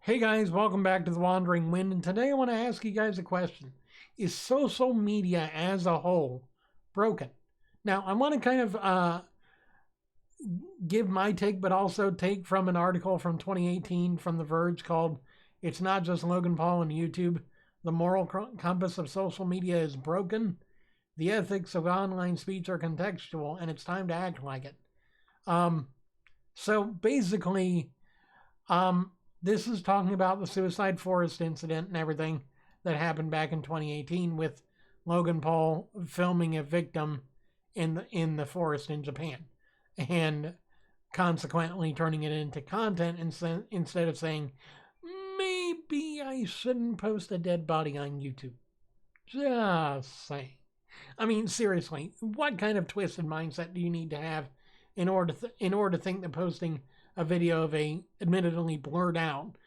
Hey guys, welcome back to The Wandering Wind, and today I want to ask you guys a question. Is social media as a whole broken? Now, I want to kind of give my take, but also take from an article from 2018 from The Verge called "It's Not Just Logan Paul and YouTube. The Moral Compass of Social Media is Broken. The Ethics of Online Speech are Contextual, and it's time to act like it." So basically, this is talking about the suicide forest incident and everything that happened back in 2018 with Logan Paul filming a victim in the forest in Japan, and consequently turning it into content instead of saying, maybe I shouldn't post a dead body on YouTube. Just saying. I mean, seriously, what kind of twisted mindset do you need to have in order to think that posting a video of a admittedly blurred out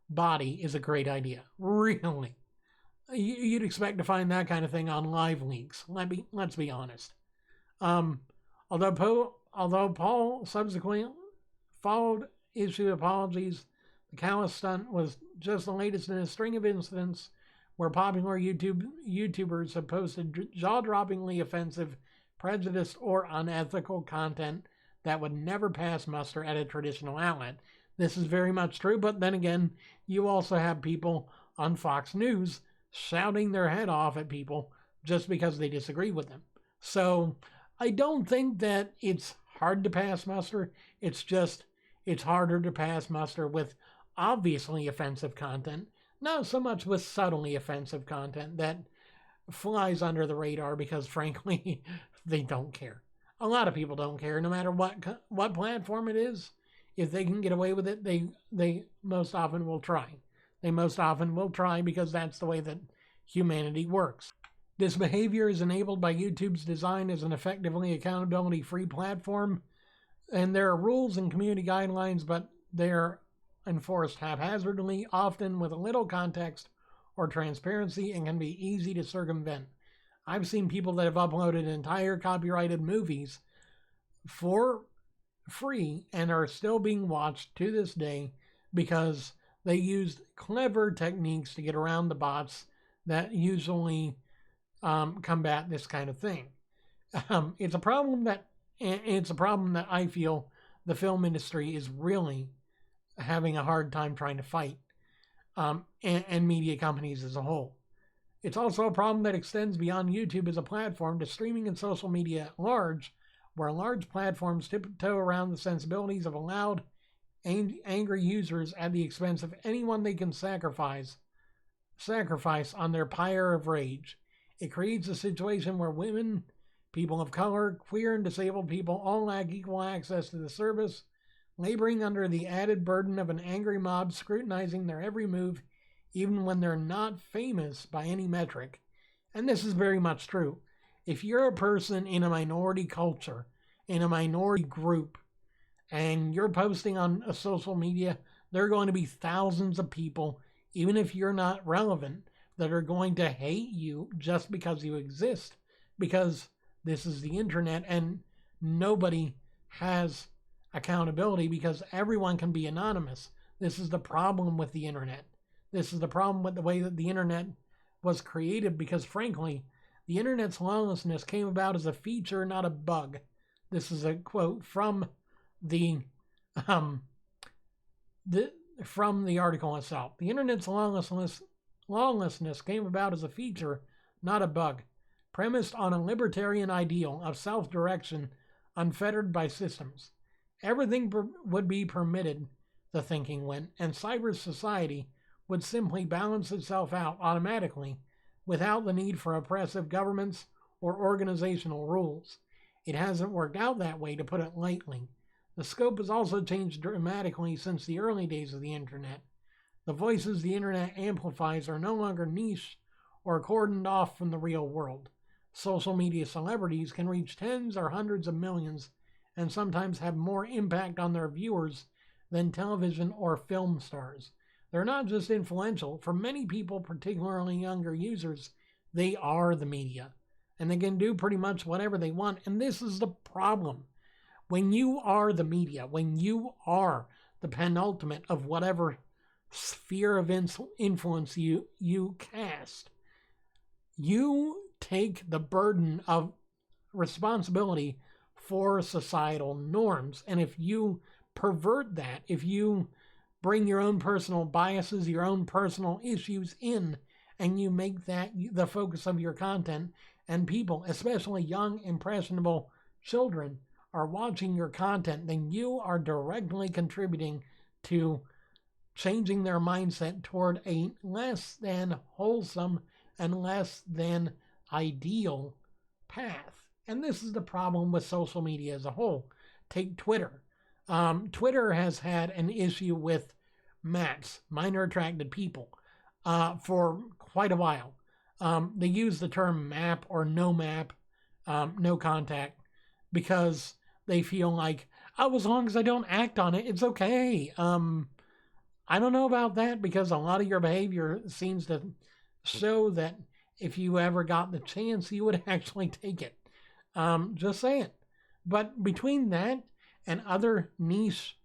body is a great idea? Really? You'd expect to find that kind of thing on live leaks. Let's be honest. Although Paul subsequently issued apologies, the callous stunt was just the latest in a string of incidents where popular YouTubers have posted jaw-droppingly offensive, prejudiced, or unethical content that would never pass muster at a traditional outlet. This is very much true, but then again, you also have people on Fox News shouting their head off at people just because they disagree with them. So I don't think that it's hard to pass muster. It's just, it's harder to pass muster with obviously offensive content, not so much with subtly offensive content that flies under the radar because frankly, they don't care. A lot of people don't care, no matter what platform it is. If they can get away with it, they most often will try. They most often will try because that's the way that humanity works. This behavior is enabled by YouTube's design as an effectively accountability-free platform, and there are rules and community guidelines, but they're enforced haphazardly, often with a little context or transparency, and can be easy to circumvent. I've seen people that have uploaded entire copyrighted movies for free and are still being watched to this day because they used clever techniques to get around the bots that usually combat this kind of thing. It's a problem that I feel the film industry is really having a hard time trying to fight, and media companies as a whole. It's also a problem that extends beyond YouTube as a platform to streaming and social media at large, where large platforms tiptoe around the sensibilities of loud, angry users at the expense of anyone they can sacrifice on their pyre of rage. It creates a situation where women, people of color, queer and disabled people all lack equal access to the service, laboring under the added burden of an angry mob scrutinizing their every move, even when they're not famous by any metric. And this is very much true. If you're a person in a minority culture, in a minority group, and you're posting on a social media, there are going to be thousands of people, even if you're not relevant, that are going to hate you just because you exist. Because this is the internet and nobody has accountability because everyone can be anonymous. This is the problem with the internet. This is the problem with the way that the internet was created because, frankly, the internet's lawlessness came about as a feature, not a bug. This is a quote from the article itself. The internet's lawlessness came about as a feature, not a bug, premised on a libertarian ideal of self-direction unfettered by systems. Everything would be permitted, the thinking went, and cyber society would simply balance itself out automatically without the need for oppressive governments or organizational rules. It hasn't worked out that way, to put it lightly. The scope has also changed dramatically since the early days of the internet. The voices the internet amplifies are no longer niche or cordoned off from the real world. Social media celebrities can reach tens or hundreds of millions and sometimes have more impact on their viewers than television or film stars. They're not just influential. For many people, particularly younger users, they are the media. And they can do pretty much whatever they want. And this is the problem. When you are the media, when you are the penultimate of whatever sphere of influence you cast. You take the burden of responsibility for societal norms. And if you pervert that, if you bring your own personal biases, your own personal issues in, and you make that the focus of your content, and people, especially young, impressionable children, are watching your content, then you are directly contributing to changing their mindset toward a less than wholesome and less than ideal path. And this is the problem with social media as a whole. Take Twitter. Twitter has had an issue with MAPs, minor attracted people, for quite a while. They use the term map or no map, no contact, because they feel like, oh, as long as I don't act on it, it's okay. I don't know about that, because a lot of your behavior seems to show that if you ever got the chance, you would actually take it. Just saying. But between that and other niche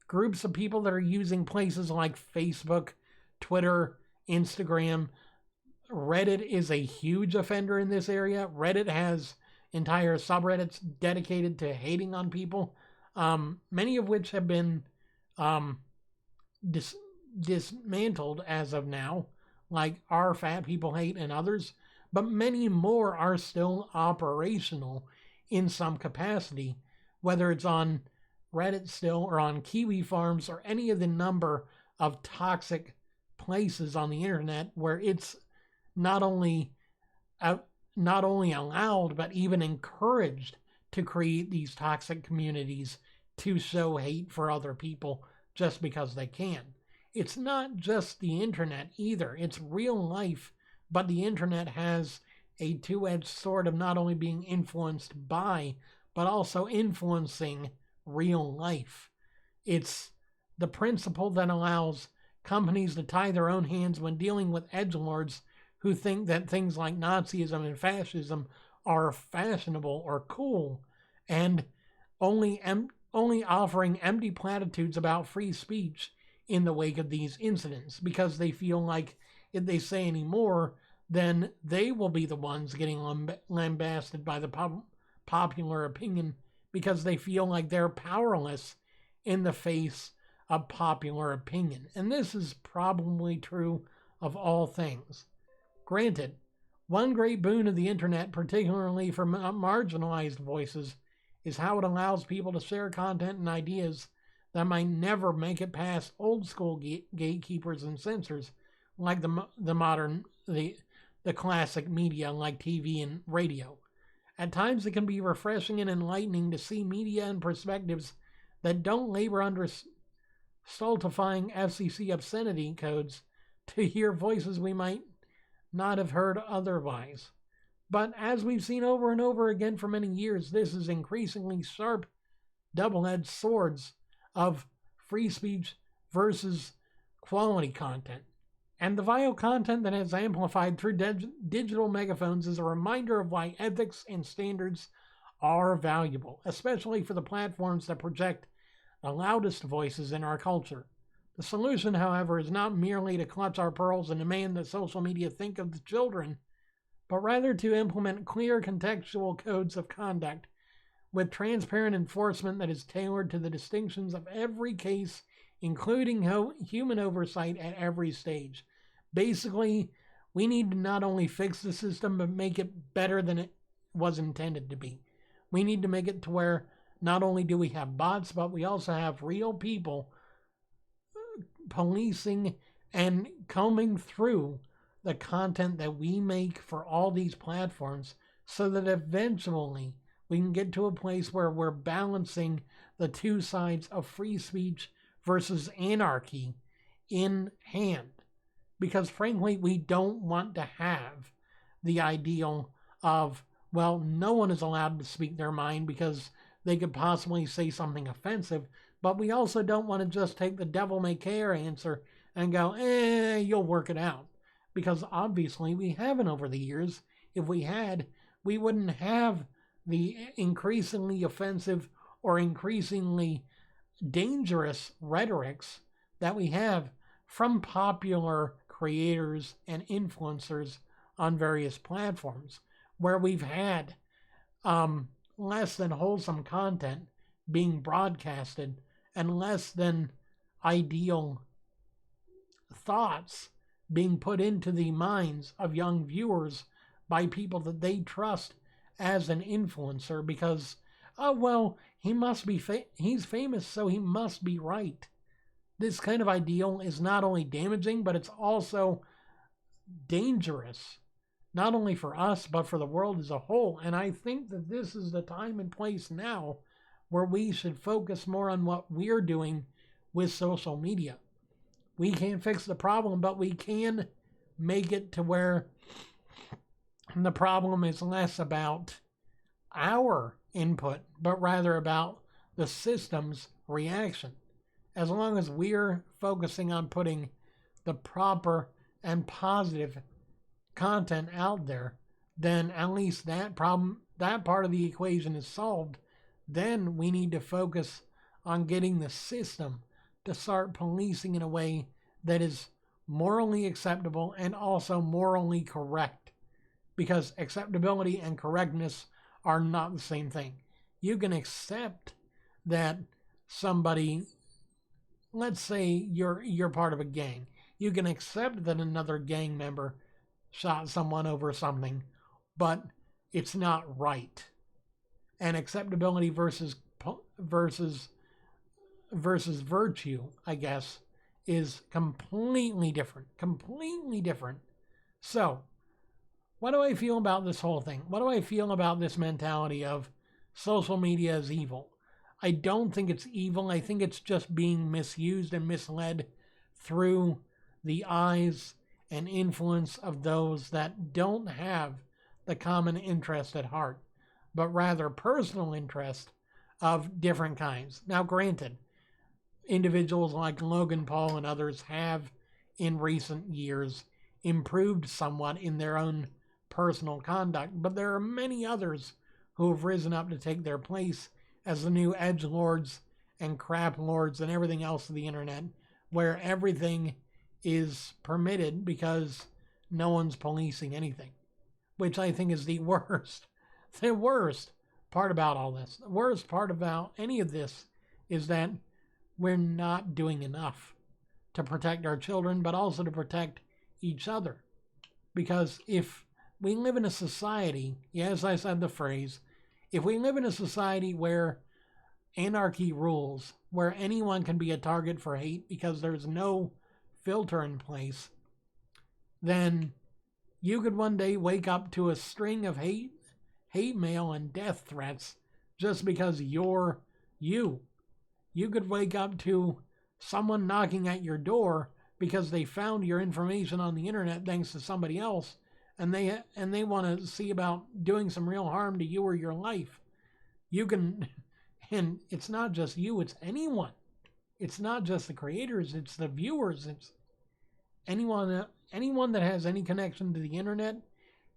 groups of people that are using places like Facebook, Twitter, Instagram, Reddit is a huge offender in this area. Reddit has entire subreddits dedicated to hating on people, many of which have been dismantled as of now, like Our Fat People Hate and others, but many more are still operational in some capacity, whether it's on Reddit still or on Kiwi Farms or any of the number of toxic places on the internet where it's not only allowed but even encouraged to create these toxic communities to show hate for other people just because they can. It's not just the internet either. It's real life, but the internet has a two-edged sword of not only being influenced by, but also influencing real life. It's the principle that allows companies to tie their own hands when dealing with edgelords who think that things like Nazism and fascism are fashionable or cool, and only offering empty platitudes about free speech in the wake of these incidents, because they feel like if they say any more, then they will be the ones getting lambasted by the popular opinion, because they feel like they're powerless in the face of popular opinion. And this is probably true of all things. Granted, one great boon of the internet, particularly for marginalized voices, is how it allows people to share content and ideas that might never make it past old school gatekeepers and censors, like the classic media like TV and radio. At times it can be refreshing and enlightening to see media and perspectives that don't labor under stultifying FCC obscenity codes, to hear voices we might not have heard otherwise. But as we've seen over and over again for many years, this is increasingly sharp, double-edged swords of free speech versus quality content. And the vile content that is amplified through digital megaphones is a reminder of why ethics and standards are valuable, especially for the platforms that project the loudest voices in our culture. The solution, however, is not merely to clutch our pearls and demand that social media think of the children, but rather to implement clear contextual codes of conduct with transparent enforcement that is tailored to the distinctions of every case, including human oversight at every stage. Basically, we need to not only fix the system, but make it better than it was intended to be. We need to make it to where not only do we have bots, but we also have real people policing and combing through the content that we make for all these platforms, so that eventually we can get to a place where we're balancing the two sides of free speech versus anarchy in hand. Because frankly, we don't want to have the ideal of, well, no one is allowed to speak their mind because they could possibly say something offensive, but we also don't want to just take the devil may care answer and go, you'll work it out. Because obviously we haven't over the years. If we had, we wouldn't have the increasingly offensive or increasingly dangerous rhetorics that we have from popular creators and influencers on various platforms where we've had less than wholesome content being broadcasted and less than ideal thoughts being put into the minds of young viewers by people that they trust as an influencer because, oh, well, he must be he's famous, so he must be right. This kind of ideal is not only damaging, but it's also dangerous, not only for us, but for the world as a whole. And I think that this is the time and place now where we should focus more on what we're doing with social media. We can't fix the problem, but we can make it to where the problem is less about our input, but rather about the system's reaction. As long as we're focusing on putting the proper and positive content out there, then at least that part of the equation is solved. Then we need to focus on getting the system to start policing in a way that is morally acceptable and also morally correct. Because acceptability and correctness are not the same thing. You can accept that somebody, let's say you're part of a gang. You can accept that another gang member shot someone over something, but it's not right. And acceptability versus virtue, I guess, is completely different. Completely different. So, what do I feel about this whole thing? What do I feel about this mentality of social media is evil? I don't think it's evil. I think it's just being misused and misled through the eyes and influence of those that don't have the common interest at heart, but rather personal interest of different kinds. Now, granted, individuals like Logan Paul and others have, in recent years, improved somewhat in their own personal conduct, but there are many others who have risen up to take their place as the new edgelords and crap lords and everything else of the internet, where everything is permitted because no one's policing anything, which I think is the worst part about all this. The worst part about any of this is that we're not doing enough to protect our children, but also to protect each other. Because if we live in a society, yes, I said the phrase, if we live in a society where anarchy rules, where anyone can be a target for hate because there's no filter in place, then you could one day wake up to a string of hate mail and death threats just because you're you. You could wake up to someone knocking at your door because they found your information on the internet thanks to somebody else, and they want to see about doing some real harm to you or your life. You can, and it's not just you, it's anyone. It's not just the creators, it's the viewers, it's anyone that has any connection to the internet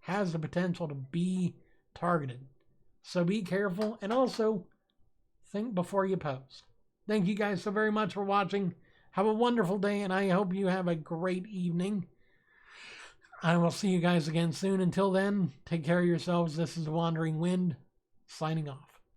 has the potential to be targeted. So be careful, and also think before you post. Thank you guys so very much for watching. Have a wonderful day, and I hope you have a great evening. I will see you guys again soon. Until then, take care of yourselves. This is the Wandering Wind, signing off.